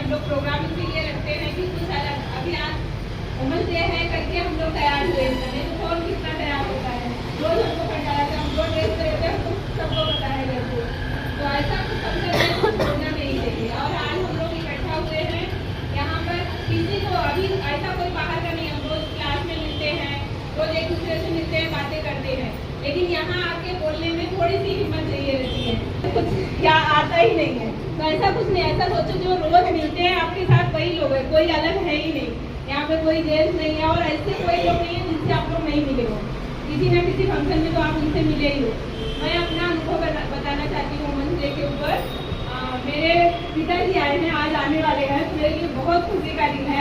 हम लोग प्रोग्राम इसीलिए रखते हैं कि कुछ अलग, अभी आज वुमेन्स डे है करके हम लोग तैयार हुए, नहीं तो कौन कितना तैयार होता है, रोज हमको कंटाला था, हम रोज ड्रेस रहते हैं, हमको सबको पता है घर को, तो ऐसा कुछ हमसे होना नहीं चाहिए। और आज हम लोग इकट्ठा हुए हैं यहाँ पर, किसी को अभी ऐसा कोई बाहर का नहीं, हम रोज क्लास में मिलते हैं, रोज एक दूसरे से मिलते हैं, बातें करते हैं, लेकिन यहाँ आके बोलने में थोड़ी सी हिम्मत चाहिए रहती है, कुछ क्या आता ही नहीं है। तो ऐसा कुछ नहीं, ऐसा सोचो जो रोज मिलते हैं आपके साथ वही लोग है, कोई अलग है ही नहीं, यहाँ पे कोई जेंट्स नहीं है और ऐसे कोई लोग नहीं है जिनसे आप लोग नहीं मिले हो, किसी न किसी फंक्शन में तो आप उनसे मिले ही हो। मैं अपना अनुभव बताना चाहती हूँ वुमेन्स डे के ऊपर। मेरे पिताजी आए हैं, आज आने वाले हैं, तो मेरे लिए बहुत खुशी का दिन है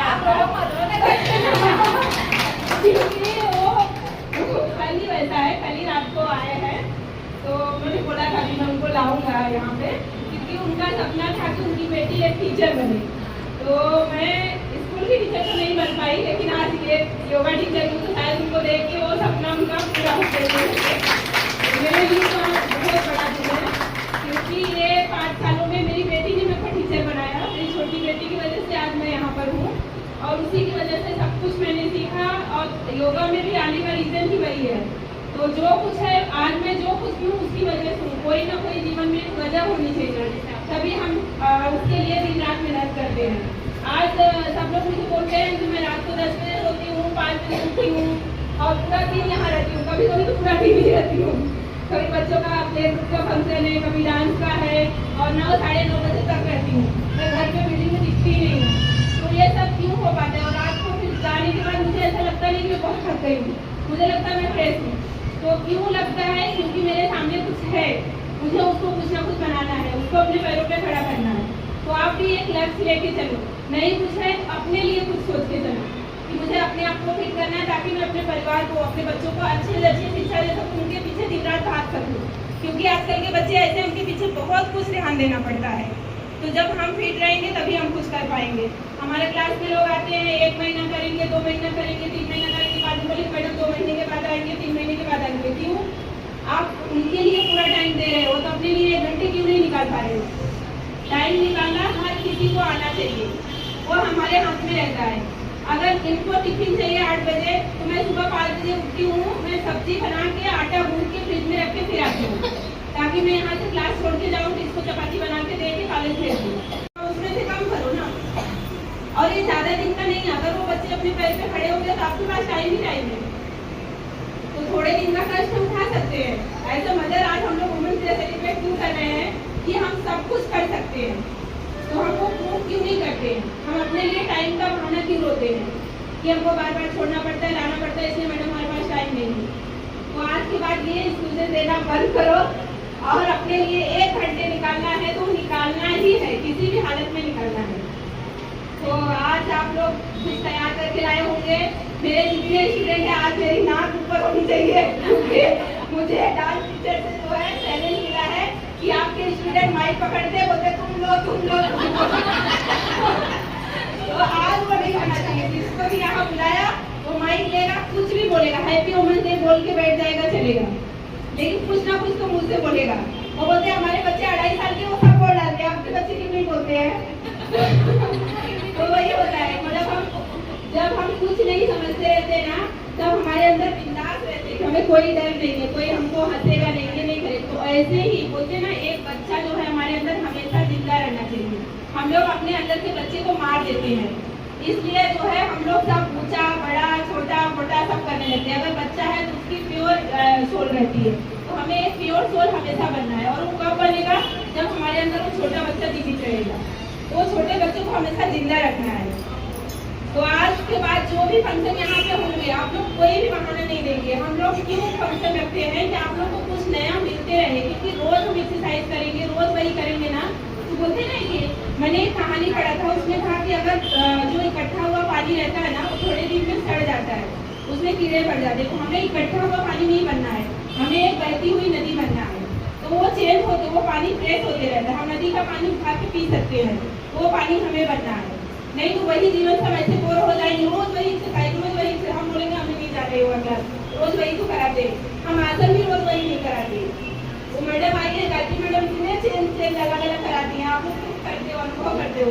क्योंकि वो कल ही वैसा है, कल ही रात को आए हैं, तो मैंने बोला था मैं उनको लाऊंगा यहाँ पे, क्योंकि उनका सपना था कि उनकी बेटी एक टीचर बने। तो मैं स्कूल की टीचर तो नहीं बन पाई, लेकिन आज ये योगा टीचर हूँ, तो शायद उनको देख के वो सपना उनका पूरा हो जाएगा। मेरे लिए तो बहुत बड़ा दिन है, क्योंकि ये 5 सालों में मेरी बेटी ने मेरे को टीचर बनाया, मेरी छोटी बेटी की वजह से आज मैं यहाँ पर हूँ, और उसी की वजह से सब कुछ मैंने सीखा, और योगा में भी आने का रीज़न ही वही है। तो जो कुछ है आज मैं जो कुछ भी हूँ उसकी वजह से हूँ, कोई ना कोई जीवन में एक वजह होनी चाहिए, तभी हम उसके लिए दिन रात मेहनत करते हैं। आज सब लोग मुझे बोलते हैं कि मैं रात को 10 बजे सोती हूँ, 5 बजे उठती हूँ और पूरा दिन यहाँ रहती हूँ, कभी कभी तो पूरा दिन ही रहती हूँ, कभी बच्चों का प्ले ग्रुप का फंक्शन है, कभी डांस का है, और 9 साढ़े 9 बजे तक रहती हूँ, मैं घर पे बिल्डिंग में दिखती ही नहीं हूँ। तो ये सब क्यों हो पाता है, और रात को फिर जाने के बाद मुझे ऐसा लगता नहीं कि मैं बहुत थक गई हूँ, मुझे लगता है मैं फ्रेश हूँ। तो क्यों लगता है, क्योंकि मेरे सामने कुछ है, मुझे उसको कुछ ना कुछ बनाना है, उसको अपने पैरों पे खड़ा करना है। तो आप भी एक लक्ष्य लेके चलो, नहीं कुछ है अपने लिए कुछ सोच के चलो कि मुझे अपने आप को फिट करना है, ताकि मैं अपने परिवार को, अपने बच्चों को अच्छी से अच्छी शिक्षा दे सकूँ, उनके पीछे दिन रात भाग सकूँ, क्योंकि आजकल के बच्चे ऐसे, उनके पीछे बहुत कुछ ध्यान देना पड़ता है। तो जब हम फिट रहेंगे तभी हम कुछ कर पाएंगे। हमारे क्लास में लोग आते हैं, 1 महीना करेंगे, 2 महीना करेंगे, 3 महीना करेंगे, बाद में बोले मैडम 2 महीने के बाद आएंगे, 3 महीने के बाद आएंगे। क्यों आप उनके लिए पूरा टाइम दे रहे हो, तो अपने लिए 1 घंटे क्यों नहीं निकाल पा रहे हो? टाइम निकालना हर किसी को आना चाहिए, वो हमारे हाथ में रहता है। अगर इनको टिफिन चाहिए 8 बजे, तो मैं सुबह 5 बजे उठती हूँ, मैं सब्जी बना के आटा गूंद के फ्रिज में रख के फिर आती हूँ, ताकि मैं यहाँ से क्लास छोड़ के जाऊँ, इसको चपाती बना के दे के कॉलेज भेज दूँ। उसमें से काम करो ना, और ये ज़्यादा दिन का नहीं, अगर वो बच्चे अपने पैर पे खड़े हो गए तो आपके पास टाइम ही टाइम है, तो थोड़े दिन का कष्ट उठा सकते हैं। ऐसे मदर आज हम लोग वुमेन्स डे सेलिब्रेट क्यों कर रहे हैं कि हम सब कुछ कर सकते हैं, तो हम वो प्रूव क्यों नहीं करते हैं, हम अपने लिए टाइम का बहाना क्यों रोते हैं कि हमको बार बार छोड़ना पड़ता है, लाना पड़ता है, इसलिए मैडम हमारे पास टाइम नहीं है। तो आज के बाद ये एक्सक्यूजेस देना बंद करो, और अपने लिए 1 घंटे निकालना है तो निकालना ही है, किसी भी हालत में निकालना है। तो आज आप लोग कुछ तैयार करके लाए होंगे। मेरे जितने स्टूडेंट हैं, आज मेरी नाक ऊपर होनी चाहिए, क्योंकि मुझे डांस टीचर से जो है चैलेंज मिला है कि आपके स्टूडेंट माइक पकड़ते बोलते तुम लो तुम लो तो आज वो नहीं होना चाहिए। जिसको भी यहाँ बुलाया वो माइक लेगा, कुछ भी बोलेगा, हैप्पी वुमेन्स डे बोल के बैठ जाएगा, चलेगा, लेकिन कुछ ना कुछ तो मुँह से बोलेगा। वो बोलते हैं हमारे बच्चे 2.5 साल के, वो सब बोल डालते हैं, आपके बच्चे क्यों नहीं बोलते हैं तो वही होता है, जब हम कुछ नहीं समझते रहते ना, तब हमारे अंदर बिंदास रहते हैं, हमें कोई डर नहीं है, कोई हमको हंसेगा नहीं, ये नहीं करे। तो ऐसे ही बोलते ना, एक बच्चा जो है हमारे अंदर हमेशा जिंदा रहना चाहिए। हम लोग अपने अंदर के बच्चे को मार देते हैं, इसलिए जो है हम लोग सब ऊंचा बड़ा छोटा मोटा सब करने लगते हैं। अगर बच्चा है तो उसकी प्योर सोल रहती है, तो हमें एक प्योर सोल हमेशा बनना है, और वो कब बनेगा, जब हमारे अंदर वो छोटा बच्चा जीवित रहेगा, तो छोटे बच्चों को हमेशा जिंदा रखना है। तो आज के बाद जो भी फंक्शन यहाँ पे होंगे, आप लोग कोई भी बहाना नहीं देंगे। हम लोग क्यों फंक्शन रखते हैं कि आप लोग को कुछ नया मिलते रहे, क्योंकि रोज हम एक्सरसाइज करेंगे, रोज वही करेंगे ना, तो बोलते ना कि मैंने एक कहानी पढ़ा था, उसमें था कि अगर जो इकट्ठा हुआ पानी रहता है ना, वो थोड़े दिन में सड़ जाता है, उसमें कीड़े पड़ जाते हैं। तो हमें इकट्ठा हुआ पानी नहीं बनना है, हमें एक बहती हुई नदी बनना है। तो वो चेंज होते, वो पानी फ्रेश होते रहता है, हम नदी का पानी उठा के पी सकते हैं, वो पानी हमें बनना है। नहीं तो वही जीवन सब ऐसे बोर हो जाएंगे, रोज वही एक्सरसाइज, रोज वही से हम बोलेंगे हमें नहीं जा रहे योगा क्लास, रोज वही तो कराते, हम आसन भी रोज वही नहीं कराते। तो मैडम आइए, गायत्री मैडम ने चेंज अलग अलग कराती हैं, आप लोग करते हो, अनुभव करते हो,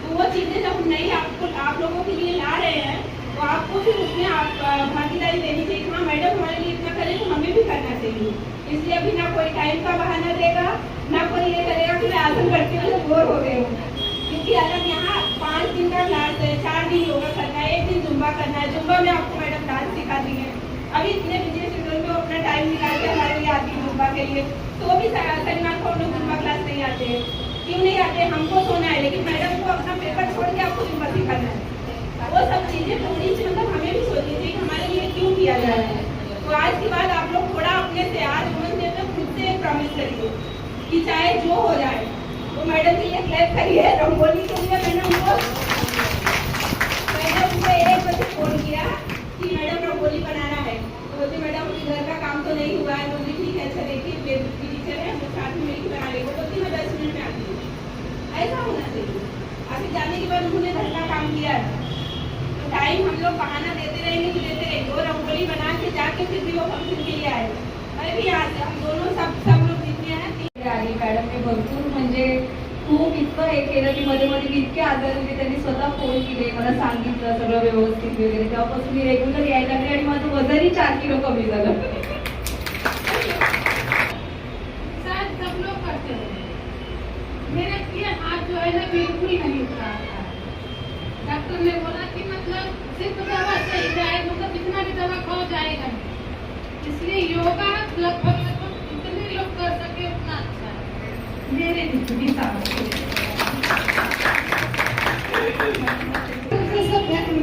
तो वो चीज़ें जब नई आप लोगों के लिए ला रहे हैं तो आपको फिर उसमें आप भागीदारी देनी चाहिए। हाँ मैडम हमारे लिए इतना करें तो हमें भी करना चाहिए। इसलिए अभी ना कोई टाइम का बहाना देगा, ना कोई ये करेगा कि मैं आसन करते हुए बोर हो गए हूँ, क्योंकि अलग यहाँ 5 दिन का क्लास है, 4 दिन योगा करना है, 1 दिन जुम्बा करना है। जुम्बा में आपको मैडम डांस सिखाती है। अभी इतने बिजी शेड्यूल में अपना टाइम निकाल के हमारे लिए आती है जुम्बा के लिए, तो भी शनिवार को हम लोग जुम्बा क्लास नहीं आते हैं। क्यों नहीं आते? हमको सोना है, लेकिन मैडम को अपना पेपर छोड़ के आपको जुम्बा सिखाना है। वो सब चीज़ें थोड़ी सी मतलब हमें भी सोचनी चाहिए हमारे लिए क्यों किया जा रहा है। तो आज के बाद आप लोग थोड़ा अपने से आज वुमेन्स डे पे खुद से प्रॉमिस करिए कि चाहे जो हो जाए। तो मैडम के लिए क्लैप करिए। रंगोली के लिए मैंने उनको 1 बजे फोन किया कि मैडम रंगोली बनाना है, तो बोलती मैडम अभी घर का काम तो नहीं हुआ है। तो बोली ठीक है, अच्छा देखिए टीचर है, हम साथ में मिलकर बना लेंगे। बोलती मैं 10 मिनट में आती हूँ। ऐसा होना चाहिए। अभी जाने के बाद उन्होंने घर का काम किया है। टाइम हम लोग बहाना देते रहेंगे वो रंगोली बना के जाके फिर भी वो फंक्शन के लिए आए। मैं भी आज हम दोनों सब लोग जितने हैं मॅडमने भरपूर म्हणजे खूप इतकं हे केलं की मध्ये मध्ये मी इतके आजारी होते, त्यांनी स्वतः फोन केले, मला सांगितलं सगळं व्यवस्थित वगैरे। तेव्हापासून मी रेग्युलर यायला लागले आणि माझं वजनही 4 किलो कमी झालं। सब लोग करते हैं। मेरे ये हाथ जो है ना बिल्कुल नहीं उठा था। डॉक्टर ने बोला कि मतलब सिर्फ दवा सही जाए, मतलब इतना भी दवा खाओ जाएगा नहीं। इसलिए योगा लगभग जितने लोग कर सके उतना अच्छा है। मेरे जितनी सब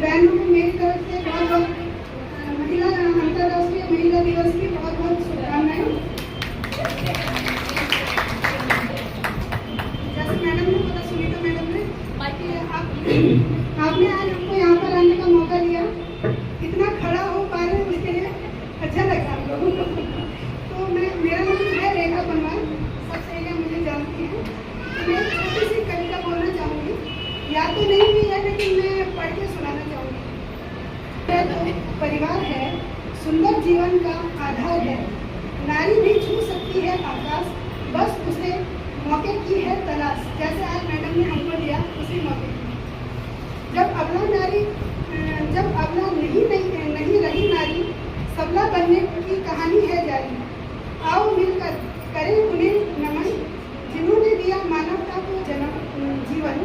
बहनों को मेरी तरफ से बहुत बहुत महिला अंतर्राष्ट्रीय महिला दिवस की बहुत बहुत शुभकामनाएं। जैसे मैडम ने पता सुनीता मैडम ने आपने आज हमको यहाँ पर आने का मौका दिया, इतना खड़ा हो पा रहे हैं उसके लिए अच्छा लगा हम लोगों को। तो मेरा नाम है रेखा परमार, सब सहेलियाँ मुझे जानती हैं। तो मैं छोटी सी कविता बोलना चाहूँगी, या तो नहीं भी है लेकिन मैं पढ़ के सुनाना चाहूँगी। तो परिवार है, सुंदर जीवन का आधार है, नारी भी छू सकती है आकाश, बस उसे मौके की है तलाश। जैसे आज मैडम ने हमको दिया उसी मौके की। जब अबला नहीं रही नारी, सबला बनने की कहानी है जारी। आओ मिलकर करें उन्हें नमन, जिन्होंने दिया मानवता को जीवन।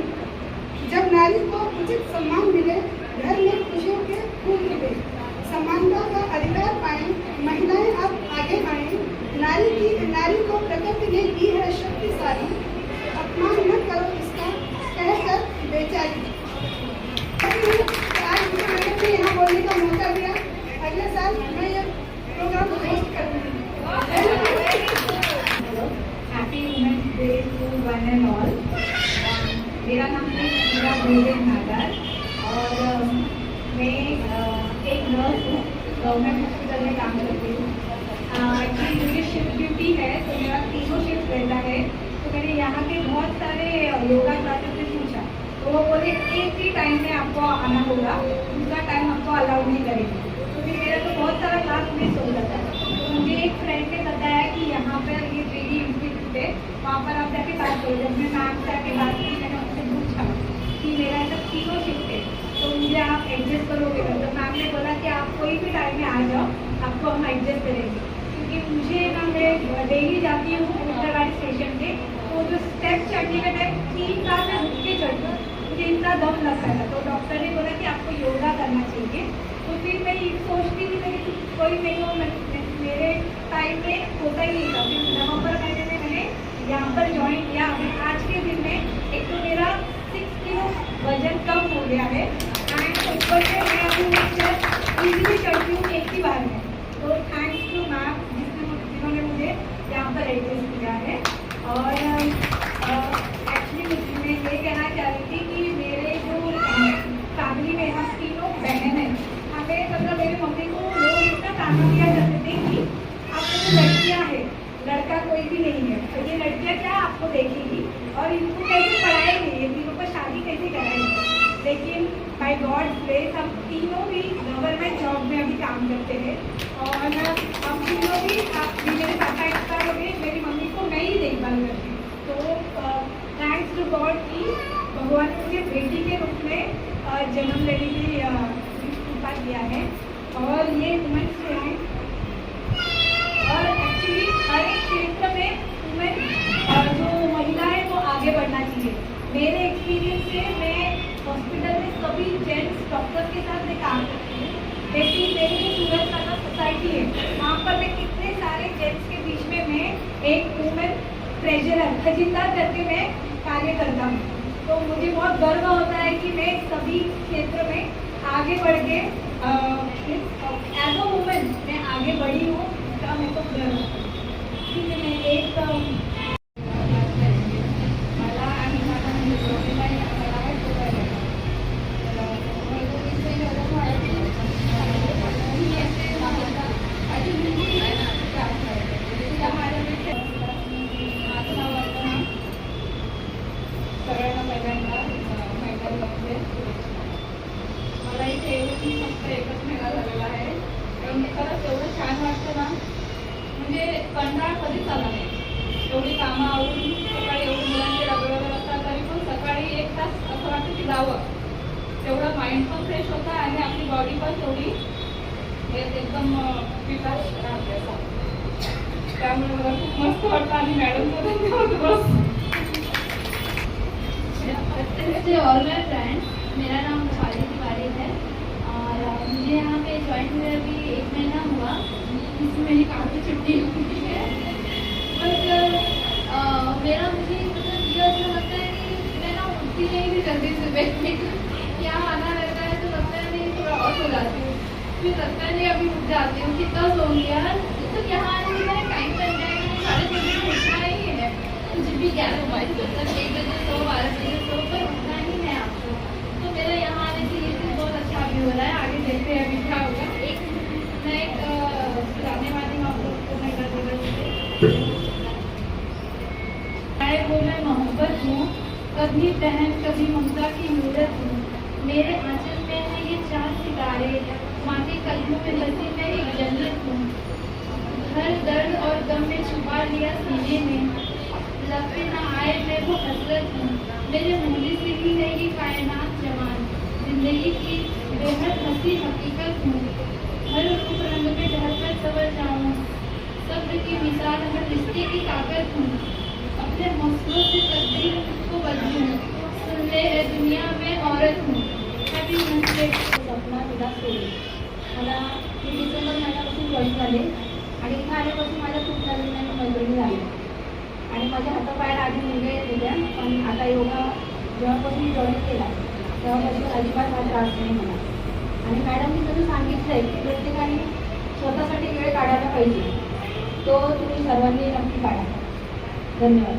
जब नारी को उचित सम्मान मिले, घर में खुशियों के फूल खिले, समानता का अधिकार पाएं, महिलाएं अब आगे आएं। नारी को प्रकृति ने दी है शक्तिशाली, अपमान न करो इसका कहकर बेचारी। आज मैडम ने यहाँ बोलने का मौका दिया। अगले साल मैं ये प्रोग्राम होस्ट करूँगी। Happy women's day to one and all. मेरा नाम है मीरा भोजन नागर और मैं एक नर्स हूँ, गवर्नमेंट हॉस्पिटल में काम करती हूँ। एक्चुअली मुझे शिफ्ट ड्यूटी है, तो मेरा 3 शिफ्ट रहता है। तो मैंने यहाँ के बहुत सारे योगा क्लासेस से पूछा, तो वो बोले एक ही टाइम में आपको आना होगा, दूसरा टाइम आपको अलाउ नहीं करेंगे। तो फिर मेरा तो बहुत सारा क्लास मिस हो जाता है। तो मुझे एक फ्रेंड ने बताया कि यहाँ पर ये ट्रेनिंग इंस्टीट्यूट है, वहाँ पर आप जाके बात करो। जब मैं मैम से आके बात की, मैंने उनसे पूछा कि मेरा ऐसा 3 शिफ्ट है, तो मुझे आप एडजस्ट करोगे? तो मैम ने बोला कि आप कोई भी टाइम में आ जाओ, आपको हम एडजस्ट करेंगे। क्योंकि मुझे ना मैं डेली जाती हूँ उत्तरवाड़ी स्टेशन पे, तो जो स्टेप चढ़ने का टाइम 3 बार मैं उठ के चढ़ती हूँ, मुझे इतना दम लगता है। तो डॉक्टर ने बोला कि आपको योगा करना चाहिए। तो फिर मैं ये सोचती थी कि कोई मेरे टाइम में होता ही नहीं था। फिर नवंबर महीने में मैंने यहाँ पर ज्वाइन किया। अभी आज के दिन में एक तो मेरा 6 किलो वजन कम हो गया है एंड ऊपर से मैं अभी इजीली चढ़ती हूँ एक ही बार में। तो थैंक्स टू मैम जिन्होंने मुझे यहाँ पर एडजस्ट किया है। और एक्चुअली मैं ये कहना चाह रही थी कि मेरे जो फैमिली में हम तीनों बहन हैं, हमें मतलब मेरी मम्मी को लोग इतना ताना दिया करते थे कि आपको तो लड़कियाँ हैं, लड़का कोई भी नहीं है, तो ये लड़कियाँ क्या आपको देखेगी और इनको कैसे पढ़ाएंगे, ये तीनों को शादी कैसे कराएंगे। लेकिन बाय गॉड ग्रेस हम तीनों भी गवर्नमेंट जॉब में अभी काम करते हैं और हम तीनों भी मेरे पापा एक्सपायर हो गए, मेरी मम्मी को मैं ही देखभाल करती हूँ। तो थैंक्स टू गॉड की भगवान ने मुझे बेटी के रूप में जन्म लेने की कृपा किया है। और ये वुमेन्स जो है, और एक्चुअली हर एक क्षेत्र में वुमेन जो महिला है वो आगे बढ़ना चाहिए। मेरे एक्सपीरियंस से मैं हॉस्पिटल में सभी जेंट्स डॉक्टर के साथ मैं काम करती हूँ, लेकिन मेरी जो सूरत नगर सोसाइटी है वहाँ पर मैं कितने सारे जेंट्स के बीच में मैं एक वुमेन ट्रेजरर खजीदार करके मैं कार्य करता हूँ। तो मुझे बहुत गर्व होता है कि मैं सभी क्षेत्र में आगे बढ़ के एज अ वुमेन मैं आगे बढ़ी हूँ, इसका मेरे को गर्व है। ठीक है, मैं एक मला आणि माझा मुलगा मला आहे तो काय सगळ्यांना पहिल्यांदा महिला लागते। मला इथे येऊन फक्त एकच महिना झालेला आहे, पण खरंच एवढं छान वाटतं ना, म्हणजे कंटाळा कधीच आला नाही। एवढी कामं आवरून सकाळी एवढी मुलांचे डबे वगैरे असतात तरी पण सकाळी 1 तास असं वाटतं की जावं, तेवढं माइंड पण फ्रेश होतं आणि आपली बॉडी पण तेवढी एकदम विकास राहते असं। त्यामुळे मला खूप मस्त वाटतं आणि मॅडमचं धन्यवाद बस। और मैं फ्रेंड, मेरा नाम रुपाली तिवारी है और मुझे यहाँ पे ज्वाइन हुए अभी 1 महीना हुआ, इसमें मेरी काफ़ी छुट्टी हुई है। बट मेरा मुझे मतलब ये अच्छा लगता है कि मैं ना उठती नहीं भी जल्दी सुबह में यहाँ आना रहता है तो लगता है नहीं थोड़ा और सो जाती हूँ, फिर लगता है नहीं अभी उठ जाती हूँ, कितना सो गया। तो यहाँ आने के मेरा टाइम बन जाएगा, 6:30 बजे उठना ही है, कुछ भी 11-22 बजे 1 बजे सो 12 बजे सो, पर उठना ही है आपको। तो मेरा यहाँ आने से ये चीज़ बहुत अच्छा भी हो रहा है। आगे देखते हैं अभी क्या होगा। मैं एक सुनाने वाली हूँ आप लोग को, मैं वो मैं मोहब्बत हूँ, कभी बहन कभी ममता की मूरत हूँ। मेरे आंचल में है ये 4 सितारे, माँ के कदमों में बसी मैं एक जन्नत हूँ। हर दर्द और गम में छुपा लिया सीने में, लब पे ना आए मैं वो हसरत हूँ। मेरे मूली से ही है ये कायनात जवान, जिंदगी की बेहद हंसी हकीकत हूँ। हर रूप रंग में ढलकर सवर जाऊँ, सब्र की मिसाल हर रिश्ते की ताकत हूँ। अपने हौसलों से तकदीर को बदलूँ, सुन ले ए दुनिया में औरत हूँ। Happy women's day. Sapna Vilas Sode. मला मी डिसेंबर महिन्यापासून जॉईन झाले आणि इथं आल्यापासून माझ्या खूप नवीन नवीन मैत्रिणी झाल्या आणि माझ्या हातापायाला आधी मुलगा येत होत्या, पण आता योगा जेव्हापासून मी जॉईन केला तेव्हापासून अजिबात हा त्रास नाही मला। आणि मॅडमनी जसं सांगितलं आहे की प्रत्येकाने स्वतःसाठी वेळ काढायला पाहिजे, तो तुम्ही सर्वांनी नक्की काढा। धन्यवाद।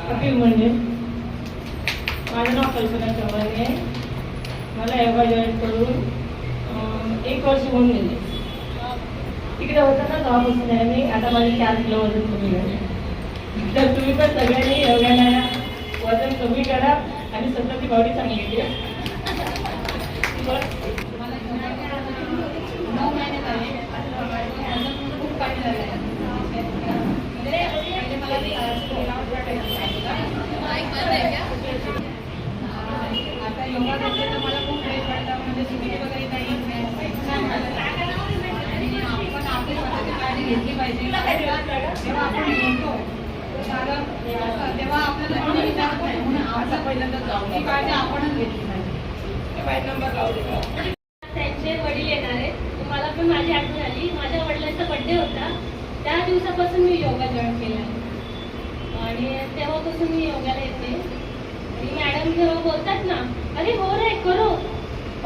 हॅपी म्हणजे माझं नाव कल्पना चव्हाण आहे। मला योगा जॉईन करून 1 वर्ष होऊन गेले। तिकडे होतं ना तेव्हापासून आहे मी, आता माझे 4 किलो वजन कमी झालं। तर तुम्ही पण सगळ्यांनी योगाला वजन कमी करा आणि स्वतःची बॉडी चांगली ठेवा। मला 9 महिने झाले, वजन खूप कमी झालं आहे। आता योगा करते तर मला खूप फ्रेश वाटतं, म्हणजे सुट्टी वगैरे काही आणि आपण आपली स्वतःची काळजी घेतली पाहिजे। जेव्हा आपण बोलतो तेव्हा आपल्याला कोणी विचारत नाही, म्हणून आपण पहिल्यांदा जाऊ ही काळजी आपणच घेतली पाहिजे। मोबाईल नंबर लावू दे। त्यांचे वडील येणार आहेत, तर मला पण माझी आठवण आली। माझ्या वडिलांचा बड्डे होता, त्या दिवसापासून मी योगा जॉईन केला आणि तेव्हापासून मी योगाला येते। आणि मॅडम जेव्हा बोलतात ना, अरे हो रे करो,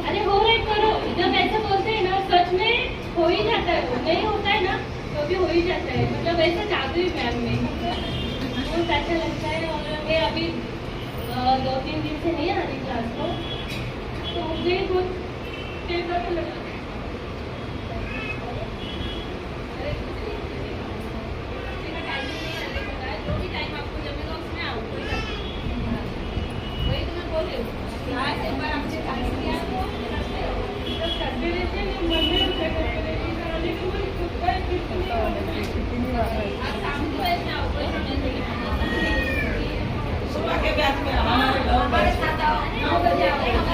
अरे हो रे करो, जब ऐसा बोलते हैं ना सच में हो ही जाता है, वो नहीं होता है ना तो भी हो ही जाता है, मतलब ऐसा जादू ही मैम में बहुत अच्छा लगता है। और मैं अभी 2-3 दिन से नहीं आ रही क्लास को, तो मुझे बहुत टेंशन लगा। जो भी टाइम आपको जमेगा उसमें आओ, कोई बात नहीं। वही तो मैं बोल रही हूँ, आज एक बार आपसे क्लास किया तो करते रहते हैं, मन में होता है लेकिन वो खुद का आप शाम को ऐसे आओ, कोई समझ नहीं। सुबह के बैच में हमारे 9 बजे आप लोग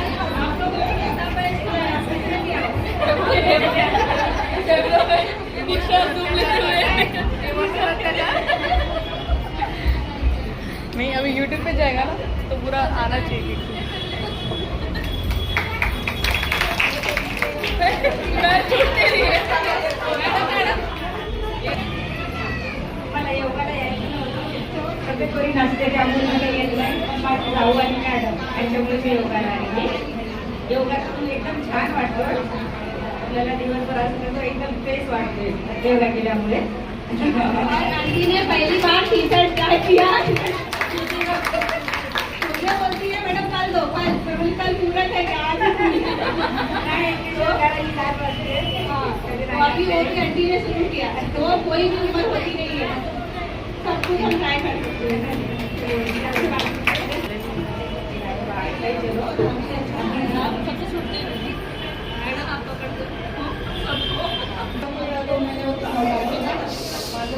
नहीं अभी यूट्यूब पे जाएगा ना तो पूरा आना चाहिए। मैं छूटते नहीं है। मला योगाला यायचं नव्हतं, तब्येत बरी नसते त्यामुळे मला येत नाही. पण माझे भाऊ आणि मॅडम यांच्यामुळे मी योगाला आली. योगा करून एकदम छान वाटतं. आपल्याला दिवसभर असं एकदम फ्रेश वाटते योगा केल्यामुळे. आंटी ने पहली बार टी शर्ट ट्राई किया मुझे बोलती है मैडम कल पूरा है क्या आज नाही, योगाला ही काय वाटते? तो अभी वो भी आंटी ने शुरू किया तो कोई भी उम्र होती नहीं है, सब कुछ हम ट्राई कर सकते हैं।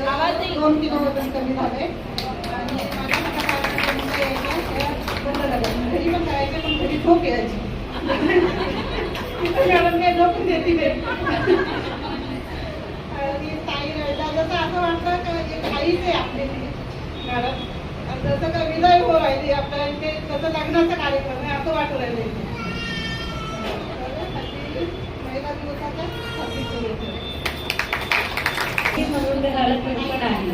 आवाज नहीं 2 वजन कमी झाले आणि बंद झालं. घरी पण करायचे पण घरी झोप यायची. मॅडम काय झोपून देते नाही. आणि ताई जसं असं वाटतं का काहीच आहे आपली मॅडम, जसं का विदाई हो राहिली आपल्याला इथे, तसं लग्नाचा कार्यक्रम आहे असं वाटू राहिले. महिला दिवसाच्या 26 म्हणून घरातली पण आहे,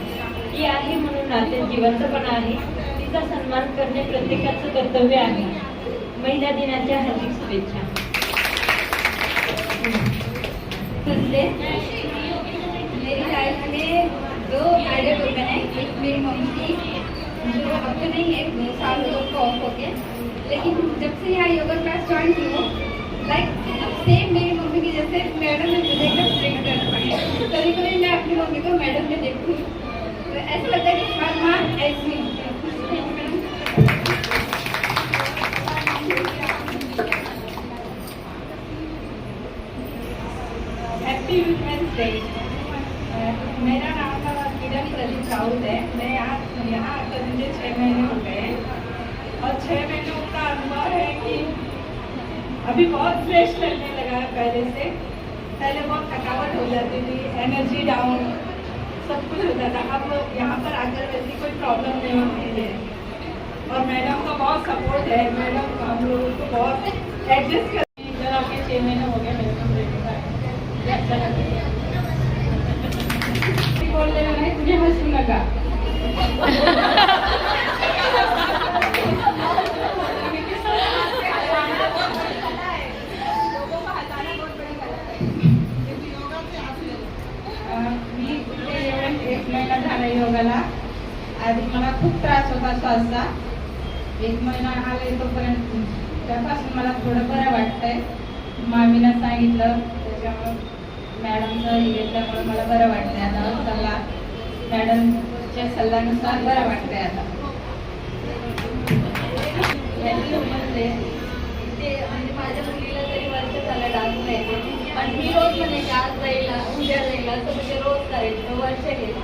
ती आहे म्हणून नाते जिवंत पण आहे. तिचा सन्मान करणे प्रत्येकाचं कर्तव्य आहे. महिला दिनाच्या हार्दिक शुभेच्छा. मेरी लाइफ में 2 आइडल वुमेन है। एक मेरी मम्मी थी जो अब तो नहीं है, 2 साल लोग को ऑफ हो गए, लेकिन जब से यहाँ योगा क्लास ज्वाइन की हो लाइक सेम मेरी मम्मी की जैसे मैडम में मुझे एकदम ट्रेन करना पड़े। कभी कभी मैं अपनी मम्मी को मैडम में देखती हूँ तो ऐसा लगता है कि हर माँ ऐसी हैप्पी वुमेन्स डे। मेरा नाम किरण प्रदीप राउत है। मैं यहाँ आकर मुझे 6 महीने हो गए और 6 महीनों का अनुभव है कि अभी बहुत फ्रेश लगने लगा है पहले से। पहले बहुत थकावट हो जाती थी, एनर्जी डाउन, सब कुछ होता था। अब यहाँ पर आकर वैसी कोई प्रॉब्लम नहीं होती है और मैडम का बहुत सपोर्ट है। मैडम हम लोगों को बहुत एडजस्ट कर। इधर आके 6 महीने हो गए मेरे को ब्रेक का अच्छा लगा। बोलने में नहीं, तुझे हंसी लगा। मी इथे येऊन 1 महिना झाला योगाला. आधी मला खूप त्रास होता श्वासचा. 1 महिना आले तोपर्यंत त्यापासून मला थोडं बरं वाटतंय. मामीनं सांगितलं त्याच्यामुळे मॅडमचं हे घेतल्यामुळे मला बरं वाटतंय आता. सल्ला मॅडमच्या सल्ल्यानुसार बरं वाटतंय आता. म्हणजे माझ्या मुलीला तरी वर्ष झालं डान्स नाही, पण मी रोज म्हणजे आज जाईल उद्या जाईल असं म्हणजे रोज करायचं वर्ष गेलं.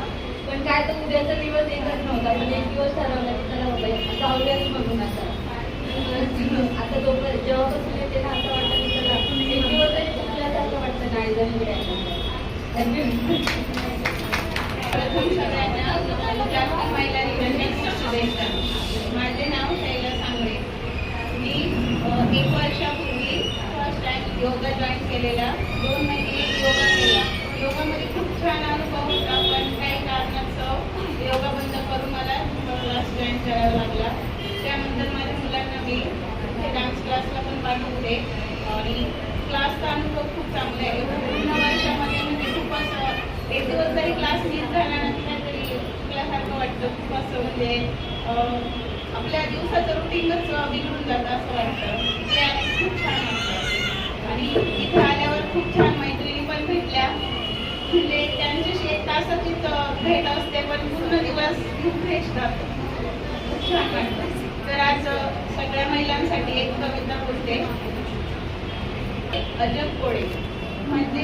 पण काय तर उद्याचा दिवस एकच नव्हता, पण एक दिवस ठरवला की त्याला बाबा जाऊयाच म्हणून आता जेव्हापासून येते ना असं वाटतं की त्याला एक दिवस तरी चुकल्यासारखं वाटतं नाही जरी प्रथम सगळ्यांना जागतिक महिला दिनाच्या शुभेच्छा. माझे नाव शैला सांगळे. मी 1 वर्षापूर्वी फर्स्ट टाइम योगा जॉईन केलेला. 2 महिने योगा केला. योगामध्ये खूप छान अनुभव होता, पण काही कारणास्तव योगा बंद करून मला क्लास जॉईन करावा लागला. त्यानंतर माझ्या मुलांना मी डान्स क्लासला पण पाठवते आणि क्लासचा अनुभव खूप चांगला आहे. पूर्ण वर्षामध्ये म्हणजे खूप असं एक दिवस जरी क्लास मिस झाला ना तरी चुकल्यासारखं वाटतं. खूप असं म्हणजे आपल्या दिवसाचं रुटीनच बिघडून जातं असं वाटतं. ते खूप छान वाटतं आणि इथं आल्यावर खूप छान मैत्रिणी पण भेटल्या. म्हणजे त्यांच्याशी 1 तासाची भेट असते पण पूर्ण दिवस खूप फ्रेश राहतो. खूप छान वाटतं. तर आज सगळ्या महिलांसाठी एक कविता बोलते. अजब कोडे म्हणजे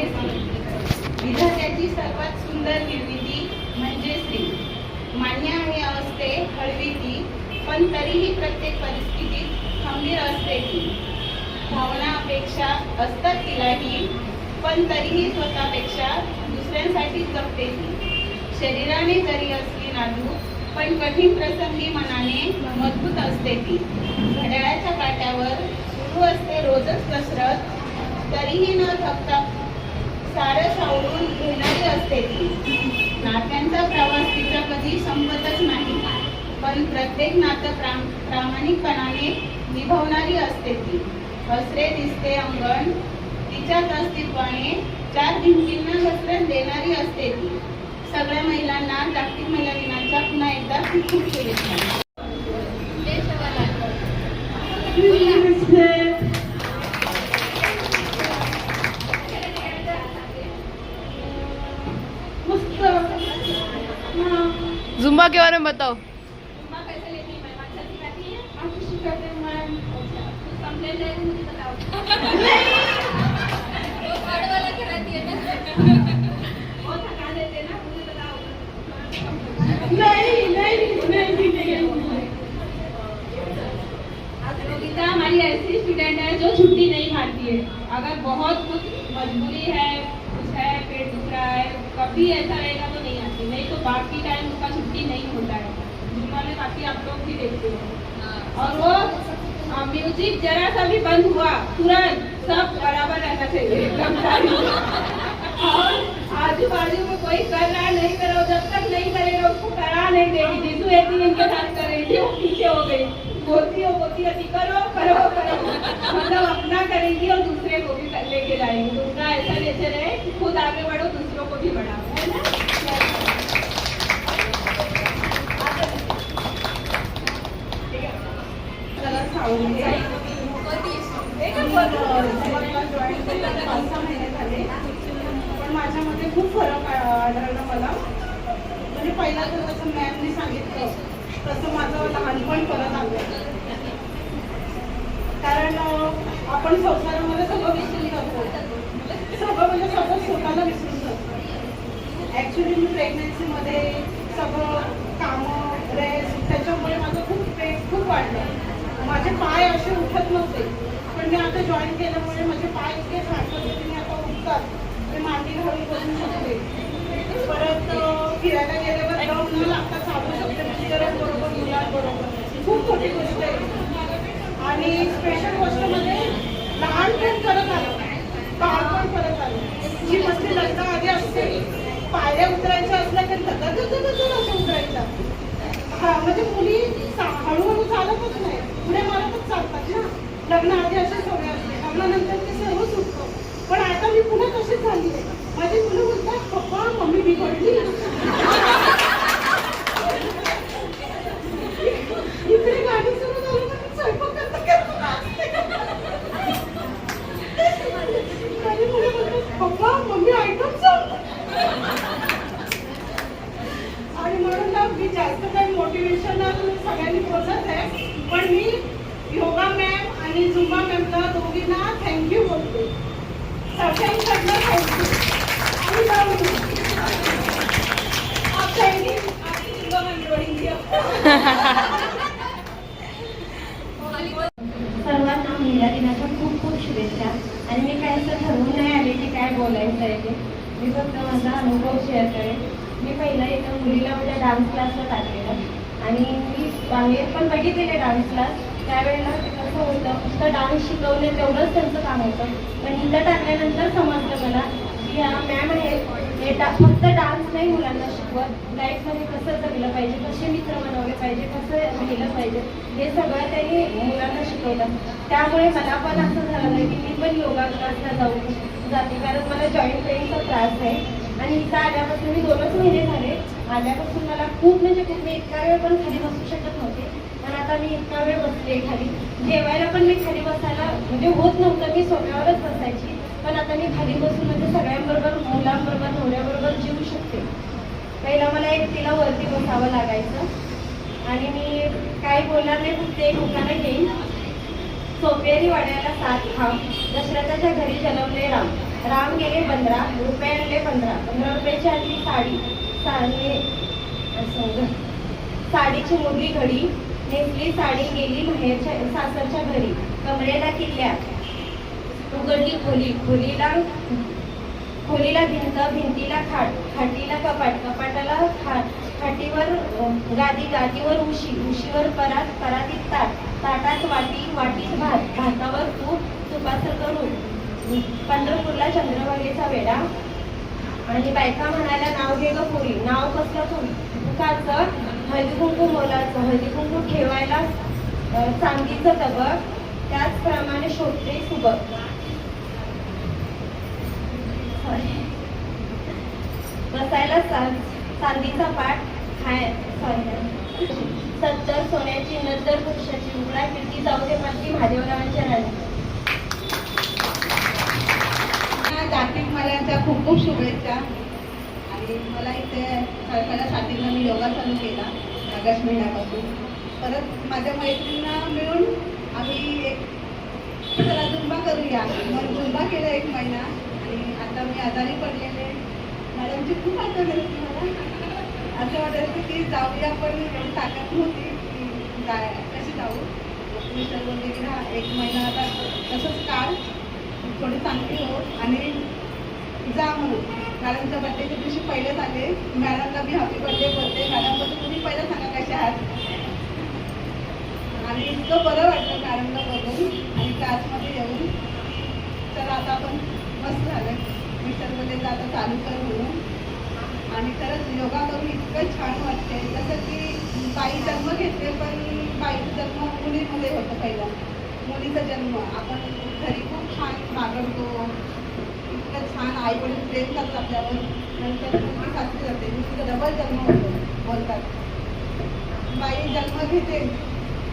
विधात्याची सर्वात सुंदर निर्मिती म्हणजे स्त्री. मान्य आहे असते हळवी ती पण तरीही प्रत्येक परिस्थितीत खंबीर असते ती. भावना अपेक्षा असतात तिलाही, पण तरीही स्वतःपेक्षा दुसऱ्यांसाठी जगते ती. शरीराने जरी असली नाजूक, पण कठीण प्रसंगी मनाने मजबूत असते ती. घड्याळाच्या काट्यावर सुरू असते रोजच कसरत, तरीही न थकता सारं सावरून घेणारी असते ती. नात्यांचा प्रवास तिचा कधी संपतच नाही, पण प्रत्येक नातं प्रामाणिकपणाने निभावणारी असते ती. हसरे दिसते अंगण तिच्याच अस्तित्वाने, चार भिंतींना घसरण देणारी असते ती. सगळ्या महिलांना जागतिक महिला दिनाच्या पुन्हा एकदा खूप खूप शुभेच्छा. जुम्बा के बारे में बताओ. कैसे लेती है? मैं अच्छा सिखाती है? आप कुछ करते हैं मैम? अच्छा, कुछ कंप्लेंट है तो मुझे बताओ. वो कार्ड वाला कराती है ना? वो थका देते ना, मुझे बताओ. नहीं. योगिता हमारी ऐसी स्टूडेंट है जो छुट्टी नहीं मारती है. अगर बहुत कुछ मजबूरी है, कुछ है, पेट दुख रहा है, कभी ऐसा रहेगा तो नहीं आती. नहीं तो बाकी टाइम उसका छुट्टी नहीं होता है. जुम्मा में बाकी आप लोग भी देखते हो. और वो म्यूजिक जरा सा भी बंद हुआ तुरंत सब बराबर रहना चाहिए एकदम सारी. और आजू बाजू में कोई कर रहा है नहीं कर रहा, जब तक नहीं करेगा उसको करा नहीं देगी. जीजू एक दिन इनके साथ कर रही थी, वो पीछे हो गई. बोलती रहती करो करो करो, मतलब अपना करेंगी और दूसरे को भी लेके जाएंगी. तो उनका ऐसा नेचर है कि खुद आगे बढ़ो, दूसरों को भी बढ़ाओ, है ना. पण माझ्यामध्ये खूप फरक आढळला मला. म्हणजे पहिला तर जसं मॅमने सांगितलं तसं माझं लहानपण परत आलं. कारण आपण संसारामध्ये सगळं विसरून जातो, सगळं म्हणजे सगळं स्वतःला विसरून जातो. ॲक्च्युली मी प्रेग्नन्सीमध्ये सगळं कामं रेस्ट त्याच्यामुळे माझं खूप वाढलं. माझे पाय असे उठत नव्हते, पण मी आता जॉईन केल्यामुळे माझे पाय इतके छान पद्धतीने आता उठतात. मी मांडी घालून बसू शकते. परत फिरायला गेल्यावर दम न लागता चालू शकते मिस्टरांबरोबर, मुलांबरोबर. खूप मोठी गोष्ट आहे. आणि स्पेशल गोष्ट म्हणजे लहानपण परत आलं, बाळपण परत आलं. जी मस्ती लग्नाआधी असते, पायऱ्या उतरायच्या असल्या तरी असं उतरायच्या. हा म्हणजे मुली हळूहळू चालतच नाही, पुढे मारतच चालतात ना. लग्नाआधी अशी सवय असते, लग्नानंतर ते सर्व सुटतं. पण आता मी पुन्हा तशीच झाली आहे. माझी मुलं बोलतात पप्पा मम्मी बिघडली. इकडे गाडी सुरू झाली तर स्वयंपाक माझी मुलं बोलतात पप्पा मम्मी आयटम सांग. आणि म्हणून ना मी जास्त काही मोटिवेशनल सगळ्यांनी बोलत आहे, पण मी योगा मॅम आणि झुंबा मॅमला दोघींना थँक्यू बोलते. सगळ्यांकडनं थँक्यू. आणि आप थँक्यू आपकी झुंबा मॅम जोड़ेंगी. सर्वांना महिला दिनाच्या खूप खूप शुभेच्छा. आणि मी काय असं ठरवून नाही आले की काय बोलायचं आहे ते. मी फक्त माझा अनुभव शेअर करेन. मी पहिला एका मुलीला माझ्या डान्स क्लासला टाकलेलं आणि मी बाहेर पण बघितलेले डान्स क्लास. त्यावेळेला कसं होतं, फक्त डान्स शिकवणे तेवढंच त्यांचं काम होतं. पण इथं टाकल्यानंतर समजलं मला की ह्या मॅम आहेत हे फक्त डान्स नाही मुलांना शिकवत, लाईफमध्ये कसं जगलं पाहिजे, कसे मित्र बनवले पाहिजे, कसं राहिलं पाहिजे, हे सगळं त्यांनी मुलांना शिकवलं. त्यामुळे मला पण असं झालं की मी पण योगा क्लासला जाते, कारण मला जॉईंट पेनचा त्रास आहे. आणि इथं आल्यापासून मी 2च महिने झाले. आल्यापासून मला खूप म्हणजे खूप, मी इतका वेळ पण खाली बसू शकत नव्हते, पण आता मी इतका वेळ बसते खाली. जेवायला पण मी खाली बसायला म्हणजे होत नव्हतं, मी सोफ्यावरच बसायची. पण आता मी खाली बसून म्हणजे सगळ्यांबरोबर, मुलांबरोबर, नवऱ्याबरोबर जीवू शकते. पहिला मला एकटीला वरती बसावं लागायचं. आणि मी काही बोलणार नाही, फक्त एक उखाणं घेईन. सोपेरी वाड्याला 7 खांब, दशरथाच्या घरी जन्मले राम. राम गेले 15, रुपये आणले 15. 15 रुपयाची आणली साडी. साडीची मुरली घडी, नेसली साडी गेली माहेरच्या सासरच्या घरी, कमरेला किल्ल्या उघडली खोली, खोलीला भिंत, भिंतीला खाट, खाटीला कपाट, कपाटाला खाटीवर गादी, गादीवर उशी, उशीवर परात, परातीत ताट, ताटात वाटी, वाटीत भात, भातावर तूप, तुपाचं करून पंढरपूरला चंद्रभागेचा वेडा. आणि बायका म्हणाल्या नाव घे ग पुरी, नाव कसलं तुकाचं, हळदी कुंकू मोलाचं, हळदी कुंकू ठेवायला चांदीचं तबक, त्याचप्रमाणे शोधते सुबक. बसायला चांदीचा पाठ, सत्तर सोन्याची, नंतर पुरुषाची, उघडा किती जाऊ दे माझी महादेवरावांच्या राणी. कार्तिक महिन्याच्या खूप खूप शुभेच्छा. आणि मला इथे सरकारच्या साथीला मी योगा चालू केला ऑगस्ट महिन्यापासून. परत माझ्या मैत्रिणींना मिळून आम्ही एक चला झुंबा करूया, मग झुंबा केला 1 महिना. आणि आता मी आजारी पडलेले, मॅडमची खूप आठवण येते मला. असं वाटायचं की जाऊया, पण एवढी ताकद नव्हती की काय कशी जाऊ. मी सर बोलले की हा 1 महिना आता तसंच काढ, थोडी चांगली हो आणि जा म्हणून. मॅडमच्या बड्डेच्या दिवशी पहिलेच आले, मॅडमला मी हॅपी बर्थडे बोलते. मॅडम बोलते तुम्ही पहिलं सांगा कशा आहात. आणि इतकं बरं वाटलं मॅडमला बघून आणि क्लासमध्ये येऊन. तर आता आपण मस्त झालं. मी सर बोलले आता चालू कर म्हणून. आणि खरंच योगा करून इतकं छान वाटते. जसं की बाई जन्म घेते, पण बाईचा जन्म मुलीमध्ये होतं पहिला. मुलीचा जन्म आपण घरी खूप छान बागडतो, इतकं छान आई वडील प्रेम करतात आपल्यावर. नंतर मुलगी सासरी जाते, मुलीचा डबल जन्म होतो बोलतात. बाई जन्म घेते,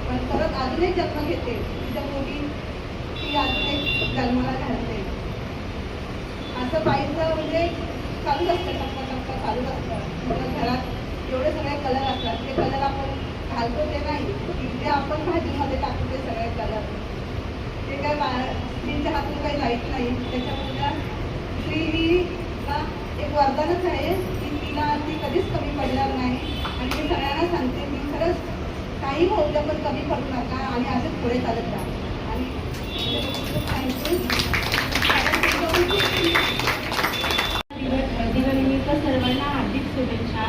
पण परत अजून एक जन्म घेते. तिच्या मुली ती अजून एक जन्माला घालते. असं बाईचं म्हणजे चालूच असतं, टप्पा टप्पा चालूच असतं. घरात एवढे सगळे कलर असतात, ते कलर आपण घालतो ते नाही, ते आपण भाजीमध्ये टाकतो ते सगळे कलर. ते काय स्त्रीच्या हातून काही जायच नाही. त्याच्यामुळे स्त्री ही एक वरदानच आहे की तिला ती कधीच कमी पडणार नाही. आणि मी सगळ्यांना सांगते की खरंच काही होऊ द्या, पण कमी पडू नका आणि असेच पुढे चालत राहा. आणि दिवाळीनिमित्त सर्वांना हार्दिक शुभेच्छा.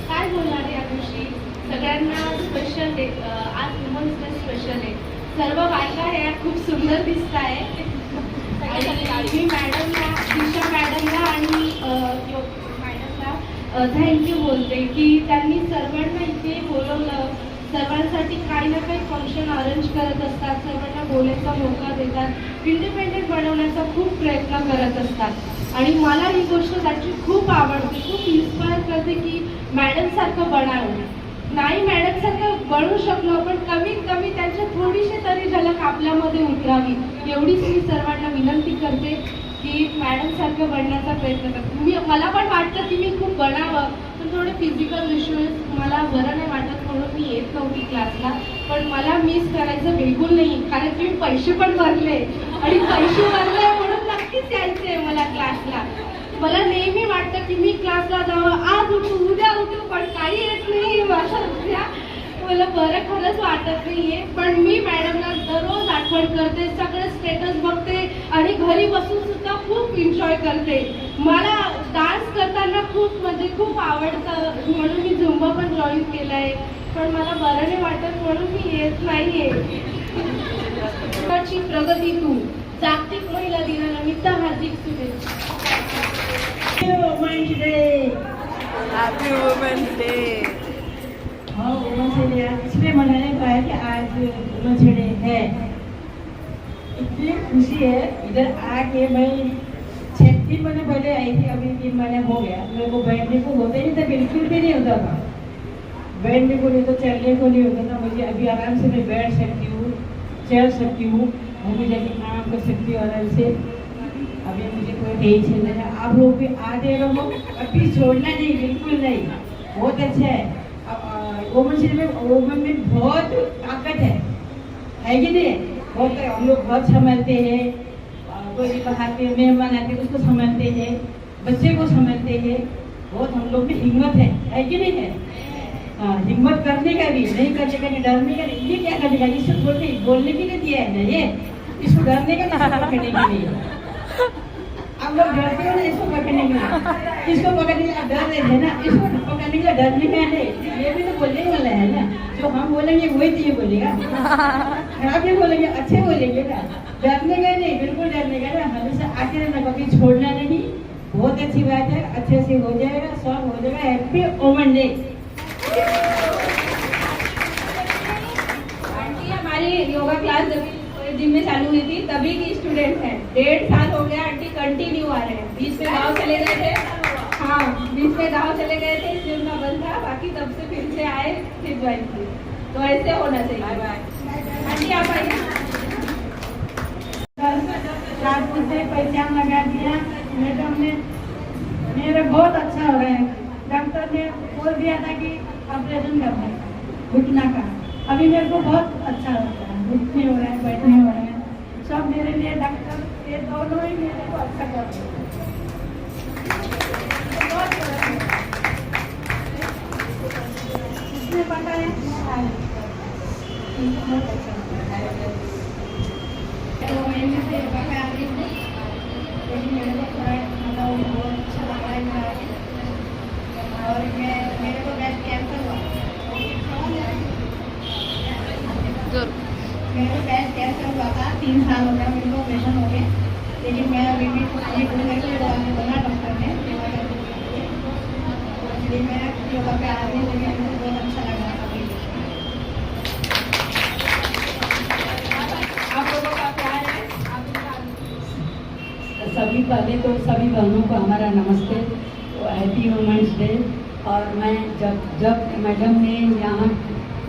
काय बोलणार आहे याविषयी. सगळ्यांना स्पेशल डे, आज वुमन्स डे स्पेशल आहे. सर्व बायका ह्या खूप सुंदर दिसत आहे. मी मॅडमला, दिशा मॅडमला आणि मॅडमला थँक्यू बोलते की त्यांनी सर्वांना इथे बोलवलं. सर्वांसाठी काही ना काही फंक्शन अरेंज करत असतात, सर्वांना बोलायचा मौका देतात, इंडिपेंडेंट बनवण्याचा खूप प्रयत्न करत असतात. आणि मला ही गोष्ट त्यांची खूप आवडते, खूप इन्स्पायर करते की मॅडमसारखं बनावं. नाही मॅडमसारखं बनवू शकलो, पण कमीत कमी त्यांच्या थोडीशी तरी झलक आपल्यामध्ये उतरावी, एवढीच मी सर्वांना विनंती करते की मॅडमसारखं बनण्याचा प्रयत्न करते. मला पण वाटतं की मी खूप बनावं, पण थोडे फिजिकल इश्यूज मला बरं नाही वाटत म्हणून मी येत नव्हती क्लासला. पण मला मिस करायचं बिलकुल नाही, कारण की मी पैसे पण भरले आणि पैसे भरले म्हणून नक्कीच यायचं आहे मला क्लासला. मला नेहमी वाटतं की मी क्लासला जावं, आज उठू उद्या उठू, पण काही येत नाही माझ्या उद्या. मला बरं खरंच वाटत नाहीये, पण मी मॅडमला दररोज आठवण करते, सगळे स्टेटस बघते आणि घरी बसून सुद्धा खूप एन्जॉय करते. मला डान्स करताना खूप आवडतं म्हणून मी झुंबा पण जॉईन केलाय, पण मला बरं नाही वाटत म्हणून मी येत नाहीये. प्रगती तू जागतिक महिला दिनानिमित्त हार्दिक शुभेच्छा. Women's day, happy women's day. हाँ वुमेन्स डे इसलिए मनाने का है कि आज वुमेन्स डे है. इतनी खुशी है. इधर आके मैं 3 महीने पहले आई थी, अभी 3 महीने हो गया. मेरे को बैठने को होता नहीं था, बिल्कुल भी नहीं होता था. बैठने को नहीं तो चलने को नहीं होता था. मुझे अभी आराम से मैं बैठ सकती हूँ, चल सकती हूँ, घूमने जाके काम कर सकती हूँ आराम से. अभी मुझे कोई टेंशन नहीं है. आप लोग भी आते रहो, अभी छोड़ना नहीं, बिल्कुल नहीं. बहुत अच्छा है. वुमेन में बहुत ताकत है कि नहीं. बहुत हम लोग घर संभालते हैं, कोई बाहर के मेहमान आते हैं उसको संभालते हैं, बच्चे को संभालते हैं. बहुत हम लोग में हिम्मत है कि नहीं है. हिम्मत करने का भी, नहीं करने का, नहीं डरने का नहीं। ये क्या करने का, इसको बोलने की नहीं दिया है ना ये, इसको डरने का नहीं, पकड़ने के लिए। आप लोग डरते हो ना इसको पकड़ने के लिए, इसको पकड़ने का डर रहे थे ना, इसको पकड़ने का डरने का नहीं। ये भी तो बोलने वाला है ना, जो हम बोलेंगे वही तो ये बोलेगा। खराब नहीं बोलेंगे, अच्छे बोलेंगे ना, डरने का नहीं, बिल्कुल डरने का ना। हमेशा आगे रहना, कभी छोड़ना नहीं। बहुत अच्छी बात है, अच्छे से हो जाएगा, सब हो जाएगा। Happy women day. आंटी हमारी योगा क्लास जब जिम में चालू हुई थी तभी की स्टूडेंट है। 1.5 साल हो गया आंटी कंटिन्यू आ रहे हैं। बीच में गाँव चले गए थे, हाँ बीच में गाँव चले गए थे इसलिए उनका बंद था, बाकी तब से फिर से आए, फिर ज्वाइन किए। तो ऐसे होना चाहिए। आंटी आप आइए। 4 से पहचान लगा दिया मैडम ने, मेरा बहुत अच्छा हो रहा है। डॉक्टर ने बोल दिया था कि ऑपरेशन करना है घुटना का, अभी मेरे को बहुत अच्छा लगता है, घुटने हो रहा है, बैठने हो रहा है, सब मेरे लिए डॉक्टर ये दोनों ही मेरे को अच्छा कर रहे हैं। इसमें पता है बहुत अच्छा लगता है। तो मैंने से योगा आ रही हूँ, लेकिन मेरे को थोड़ा मतलब बहुत अच्छा लग रहा है मेरा। और मेरे को ब्रेस्ट कैंसर हुआ, मेरे को ब्रेस्ट कैंसर हुआ था। 3 साल हो गया मेरे को, ऑपरेशन हो गया, लेकिन मैं अभी भी ये करके दवाई बोला डॉक्टर ने योगा करने के लिए, इसलिए मैं योगा पे आ रही हूँ। लेकिन मुझे बहुत अच्छा लग रहा है अभी। आप लोगों का प्यार है। सभी पहले तो सभी बहनों को हमारा नमस्ते, हैप्पी वुमेन्स डे। और मैं जब मैडम ने यहाँ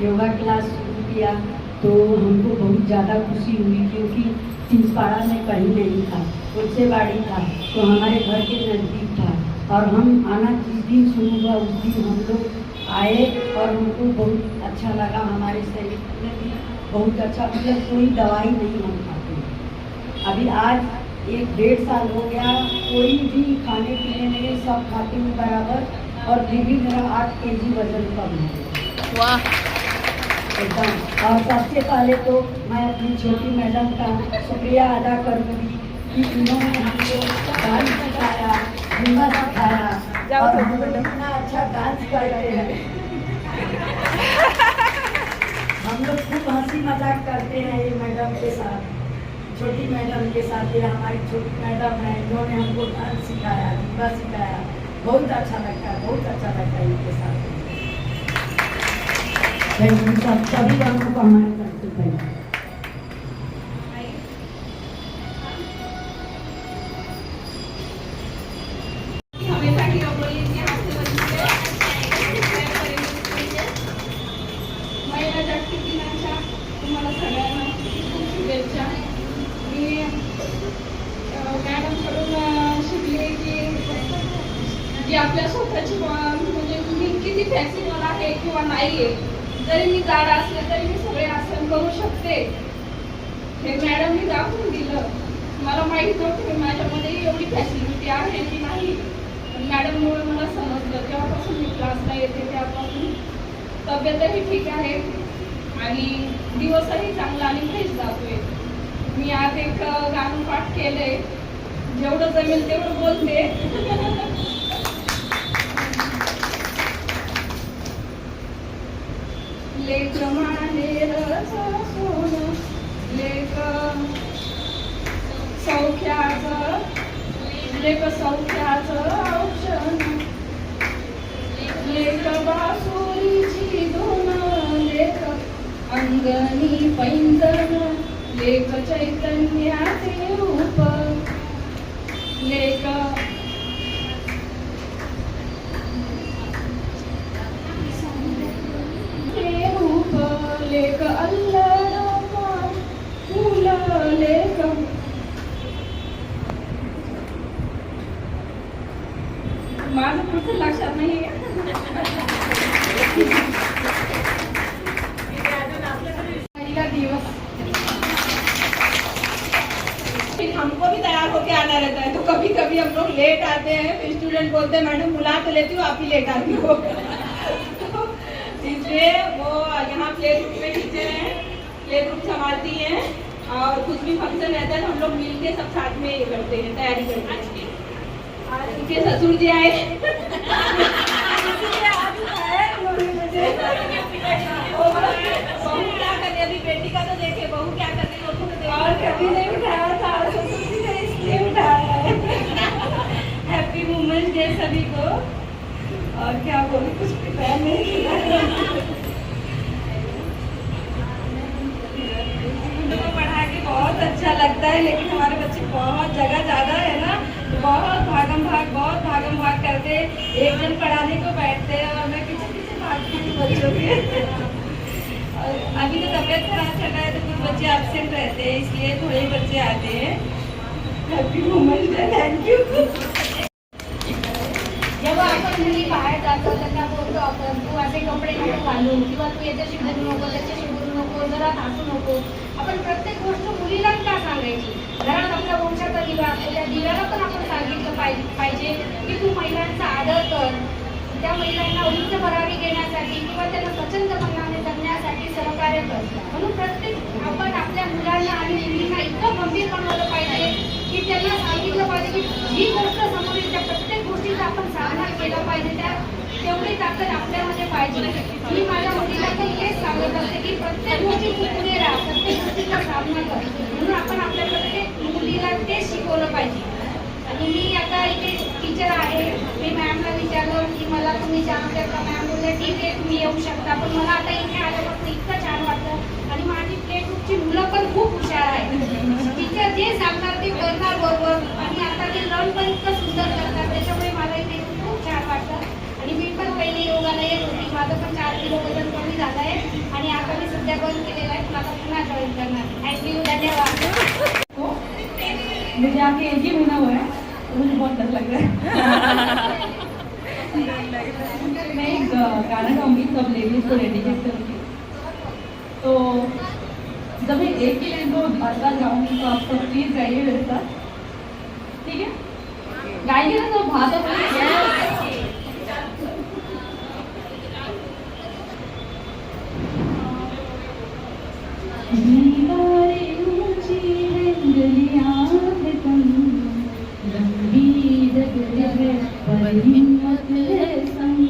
योगा क्लास शुरू किया तो हमको बहुत ज़्यादा खुशी हुई, क्योंकि चिंचपाड़ा में कहीं नहीं था, कुर्सेबाड़ी था, तो हमारे घर के नज़दीक था। और हम आना जिस दिन शुरू हुआ उस दिन हम लोग आए और हमको बहुत अच्छा लगा। हमारे शरीर में भी बहुत अच्छा, मतलब कोई दवाई नहीं हम खाते। अभी आज 1-1.5 साल हो गया, कोई भी खाने पीने में सब खाती हूँ बराबर, और फिर भी मेरा 8 kg वजन कम है। वाह। एकदम। और सबसे पहले तो मैं अपनी छोटी मैडम का शुक्रिया अदा करूँगी कि उन्होंने हमको डांस सिखाया, झूमर सिखाया, और हम लोग इतना अच्छा डांस करते हैं। हम लोग खूब हंसी मजाक करते हैं ये मैडम के साथ, छोटी मैडम के साथ। ये हमारी छोटी मैडम है, इन्होंने हमको डांस सिखाया, झूमर सिखाया, बहुत अच्छा लगता है, बहुत अच्छा लगता है इनके साथ। सभी लोगों को हमारे तरफ से धन्यवाद। हमेशा की रंगोली हाथ से बनते हैं। महिला जागतिक दिनाच्या तुम्हाला सगळ्यांना खूप शुभेच्छा। मी मॅडमकडून शिकले की जी आपल्या स्वतःची म्हणजे मी किती फॅसिबल आहे किंवा नाही आहे, जरी मी जाड असले तरी मी सगळे आसन करू शकते, हे मॅडमनी दाखवून दिलं। मला माहीत नव्हतं की माझ्यामध्ये एवढी फॅसिलिटी आहे की नाही, पण मॅडममुळे मला समजलं। तेव्हापासून मी क्लासला येते, त्यापासून तब्येतही ठीक आहे आणि दिवसही चांगला आणि फ्रेश जातोय। मी आज एक गाणं पाठ केलंय, जेवढं जमेल तेवढं बोलते। लेक माहेरचं सोनं, लेक सौख्याचं औषध, लेक बासुरीची धून, लेक अंगणी पैंजण, लेक चैतन्याचे रूप, लेक लेक अल्लड फुल, लेक माझं पुढचं लक्षात नाही। पहिला दिवस हमको भी तैयार होके आना रहता है, तो कभी कभी हम लोग लेट आते हैं, फिर स्टूडेंट बोलते हैं मैडम बुला तो लेती हूँ, आप ही लेट आती हो। है वो यहाँ प्ले ग्रुप में टीचर हैं, प्ले ग्रुप संभालती हैं और कुछ भी फंक्शन रहता है तो हम लोग मिल के सब साथ में ये करते हैं, तैयारी करते हैं। और उनके ससुर जी आए बहू क्या कर रही, अभी बेटी का तो देखे, बहू क्या कर रही है और कभी नहीं उठाया था, ससुर जी ने इसलिए उठाया है। हैप्पी वुमेन्स डे सभी को। और क्या बोलूं, कुछ प्रिपेयर नहीं किया। तो पढ़ा के बहुत अच्छा लगता है, लेकिन हमारे बच्चे बहुत जगह ज़्यादा है ना, तो बहुत भागम भाग करते एक जन पढ़ाने को बैठते हैं और मैं पीछे पीछे भागती हूँ बच्चों के। और अभी तो तबीयत खराब चल रहा है तो कुछ बच्चे एब्सेंट रहते हैं, इसलिए थोड़े ही बच्चे आते हैं। Happy women's day, thank you. जेव्हा आपण मुली बाहेर जातो त्यांना बोलतो आपण तू असे कपडे नको घालू किंवा तू याच्याशी बोलू नको त्याच्याशी बोलू नको जरा हसू नको. आपण प्रत्येक गोष्ट मुलीला का सांगायची. घरात आपल्या वंशाचा दिवा असतो त्या दिव्याला पण आपण सांगितलं पाहिजे की तू महिलांचा आदर कर. त्या महिलांना उंच भरारी घेण्यासाठी किंवा त्यांना स्वच्छंदपणाने जगण्यासाठी सहकार्य कर. म्हणून प्रत्येक आपण आपल्या मुलांना आणि मुलींना इतकं गंभीर बनवलं पाहिजे की त्यांना सांगितलं पाहिजे की जी गोष्ट समोर येईल त्या प्रत्येक गोष्टीचा आपण सामना केला पाहिजे. त्या तेवढी ताकद आपल्यामध्ये पाहिजे. मी माझ्या मुलीला पण तेच सांगत असते की प्रत्येक गोष्टी पुढे राहा, प्रत्येक गोष्टीचा सामना कर. म्हणून आपण आपल्या प्रत्येक मुलीला तेच शिकवलं पाहिजे. आणि मी आता इथे टीचर आहे. मी मॅमला विचारलं की मला तुम्ही जाणवते का. मॅम बोलले ठीक आहे तुम्ही येऊ शकता. पण मला आता इथे आल्यापासून इतकं छान वाटलं आणि माझी प्ले ग्रुपची मुलं पण खूप हुशार आहेत. टीचर जे सांगणार ते करणार बरोबर आणि आता ते लर्न पण इतकं सुंदर करतात. त्याच्यामुळे मला इथे खूप छान वाटतं. आणि मी पण पहिले योगाला येत होती. माझं पण 4 किलो वजन कमी झालं आहे आणि आता मी सध्या बंद केलेलं आहे. मला पुन्हा जॉईन करणार. थँक्यू, धन्यवाद. मुझे आके 1 ही महीना हुआ है, मुझे बहुत डर लग रहा है. मैं एक गाना गाऊंगी सब लेडीज को डेडिकेट करूँगी. तो जब मैं एक ही लाइन को बार-बार गाऊंगी तो आप सब प्लीज गाइए मेरे साथ, ठीक है. गाइए ना सब हाथ अपने. दीवारें ऊंची हैं गलियां है कम, लंबी डगर है पर हिम्मत है संग.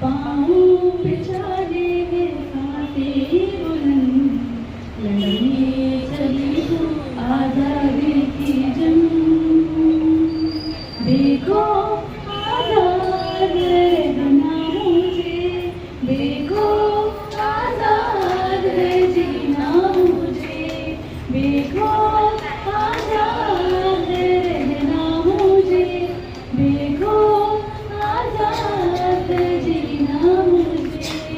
पाँव पे चाले हैं कांटे बुलंद, लड़ने चली हूँ आज़ादी की जंग. देखो आज़ाद रहना मुझे, देखो आज़ाद है जीना मुझे, देखो आज़ाद रहना मुझे, देखो आज़ाद जीना मुझे.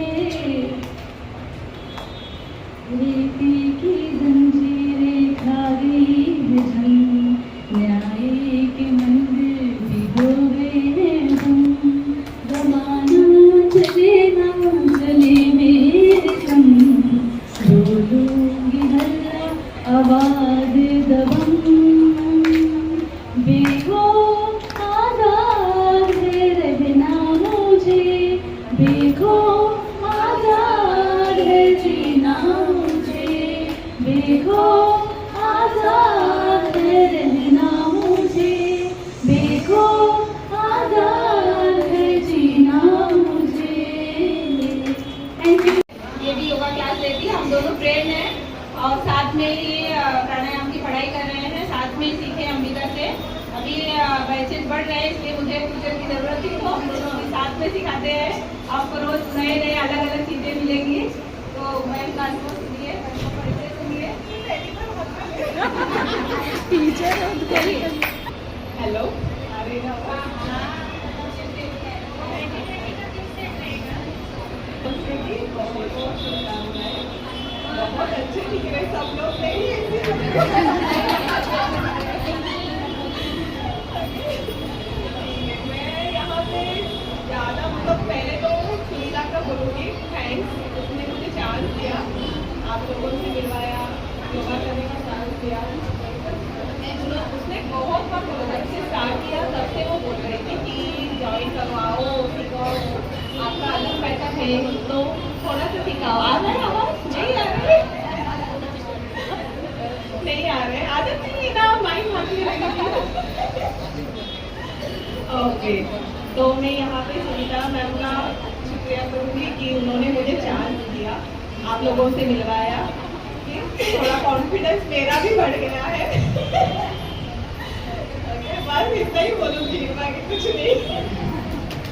रीति की जंजीरें खा गई है झंग, न्याय के मंदिर भिगो गए हैं हम. जमाना चले ना चले मेरे संग, बोलूंगी हल्ला आवाज दबंग. देखो आज़ाद है रहना मुझे, देखो आज़ाद है जीना मुझे, देखो आज़ाद है रहना मुझे, देखो आज़ाद है जीना मुझे. Thank you. ये भी योगा क्लास लेती है. हम दोनों फ्रेंड हैं और साथ में ही प्राणायाम की पढ़ाई कर रहे हैं. साथ में ही सीखे अंबिका से. अभी बैचेज बढ़ रहे हैं इसलिए मुझे टीचर की ज़रूरत थी तो हम दोनों अभी साथ में सिखाते हैं. आपको रोज नए नए अलग अलग चीज़ें मिलेंगी. तो मैं क्लास को सुनिए, परिचय सुनिए. हेलो. बहुत अच्छे दिख रहे सब लोग. मैं यहाँ पे ज़्यादा मतलब पहले तो सुनीता का बोलूँगी थैंक्स. उसने मुझे चांस दिया, आप लोगों से मिलवाया, योगा करने का चांस दिया. उसने बहुत बार बोला जब से स्टार्ट किया तब से वो बोल रही थी कि ज्वाइन करवाओ, सिखाओ, आपका अलग पैटर्न है. तो थोड़ा सा दिखाओ। आ रहा है आवाज? नहीं आ रही? नहीं आ रहे, आदत नहीं है ना, माइंड हाथी रहेगी। ओके, तो मैं यहाँ पे सुनीता मैम का शुक्रिया करूँगी कि उन्होंने मुझे चांस दिया, आप लोगों से मिलवाया, थोड़ा कॉन्फिडेंस मेरा भी बढ़ गया है। ओके, बस इतना ही बोलूँगी, बाकी कुछ नहीं।